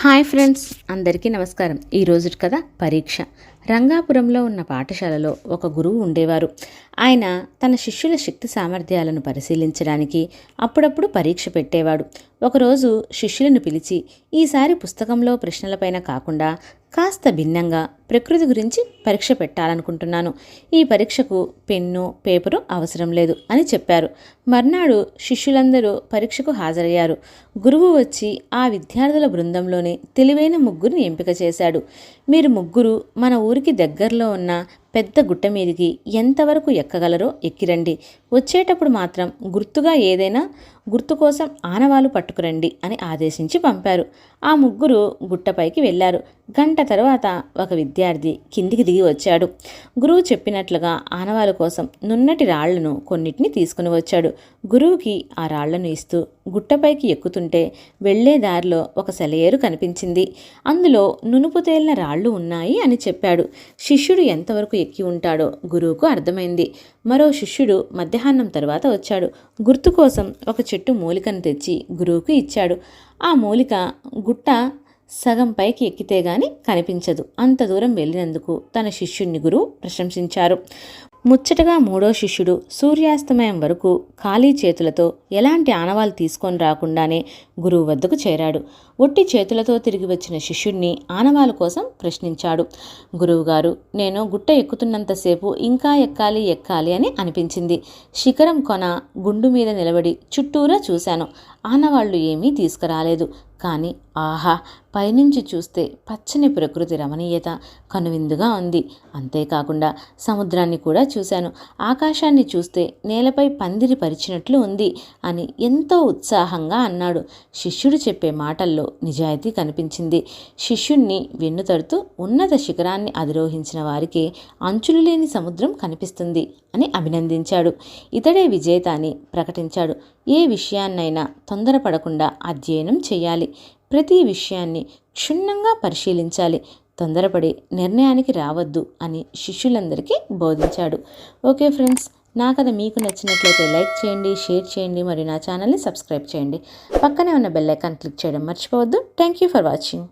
Hi friends, అందరికీ నమస్కారం. ఈరోజు కథ పరీక్ష. రంగాపురంలో ఉన్న పాఠశాలలో ఒక గురువు ఉండేవారు. ఆయన తన శిష్యుల శక్తి సామర్థ్యాలను పరిశీలించడానికి అప్పుడప్పుడు పరీక్ష పెట్టేవాడు. ఒకరోజు శిష్యులను పిలిచి, ఈసారి పుస్తకంలో ప్రశ్నలపైన కాకుండా కాస్త భిన్నంగా ప్రకృతి గురించి పరీక్ష పెట్టాలనుకుంటున్నాను. ఈ పరీక్షకు పెన్ను పేపరు అవసరం లేదు అని చెప్పారు. మర్నాడు శిష్యులందరూ పరీక్షకు హాజరయ్యారు. గురువు వచ్చి ఆ విద్యార్థుల బృందంలోనే తెలివైన ముగ్గురిని ఎంపిక చేశాడు. మీరు ముగ్గురు మన ఊరికి దగ్గరలో ఉన్న పెద్ద గుట్ట మీదికి ఎంతవరకు ఎక్కగలరో ఎక్కిరండి. వచ్చేటప్పుడు మాత్రం గుర్తుగా ఏదైనా గుర్తు కోసం ఆనవాలు పట్టుకురండి అని ఆదేశించి పంపారు. ఆ ముగ్గురు గుట్టపైకి వెళ్ళారు. గంట తర్వాత ఒక విద్యార్థి కిందికి దిగి వచ్చాడు. గురువు చెప్పినట్లుగా ఆనవాల కోసం నున్నటి రాళ్లను కొన్నిటిని తీసుకుని వచ్చాడు. గురువుకి ఆ రాళ్లను ఇస్తూ గుట్టపైకి ఎక్కుతుంటే వెళ్లే దారిలో ఒక సెలయేరు కనిపించింది. అందులో నునుపు తేలిన రాళ్లు ఉన్నాయి అని చెప్పాడు. శిష్యుడు ఎంతవరకు ఎక్కి ఉంటాడో గురువుకు అర్థమైంది. మరో శిష్యుడు మధ్యాహ్నం తర్వాత వచ్చాడు. గుర్తు కోసం ఒక చెట్టు మూలికను తెచ్చి గురువుకు ఇచ్చాడు. ఆ మూలిక గుట్ట సగం పైకి ఎక్కితే గాని కనిపించదు. అంత దూరం వెళ్ళినందుకు తన శిష్యుణ్ణి గురువు ప్రశంసించారు. ముచ్చటగా మూడో శిష్యుడు సూర్యాస్తమయం వరకు ఖాళీ చేతులతో ఎలాంటి ఆనవాలు తీసుకొని రాకుండానే గురువు వద్దకు చేరాడు. ఒట్టి చేతులతో తిరిగి వచ్చిన శిష్యుణ్ణి ఆనవాల కోసం ప్రశ్నించాడు. గురువుగారు, నేను గుట్ట ఎక్కుతున్నంతసేపు ఇంకా ఎక్కాలి అని అనిపించింది. శిఖరం కొన గుండు మీద నిలబడి చుట్టూరా చూశాను. ఆనవాళ్లు ఏమీ తీసుకురాలేదు. కానీ ఆహా, పైనుంచి చూస్తే పచ్చని ప్రకృతి రమణీయత కనువిందుగా ఉంది. అంతేకాకుండా సముద్రాన్ని కూడా చూశాను. ఆకాశాన్ని చూస్తే నేలపై పందిరి పరిచినట్లు ఉంది అని ఎంతో ఉత్సాహంగా అన్నాడు. శిష్యుడు చెప్పే మాటల్లో నిజాయితీ కనిపించింది. శిష్యుణ్ణి వెన్నుతడుతూ ఉన్నత శిఖరాన్ని అధిరోహించిన వారికి అంచులు లేని సముద్రం కనిపిస్తుంది అని అభినందించాడు. ఇతడే విజేత అని ప్రకటించాడు. ఏ విషయాన్నైనా తొందరపడకుండా అధ్యయనం చేయాలి. ప్రతి విషయాన్ని క్షుణ్ణంగా పరిశీలించాలి. తొందరపడి నిర్ణయానికి రావద్దు అని శిష్యులందరికీ బోధించాడు. ఓకే ఫ్రెండ్స్, నా కథ మీకు నచ్చినట్లయితే లైక్ చేయండి, షేర్ చేయండి, మరియు నా ఛానల్ని సబ్స్క్రైబ్ చేయండి. పక్కనే ఉన్న బెల్ ఐకాన్ క్లిక్ చేయడం మర్చిపోవద్దు. Thank you for watching.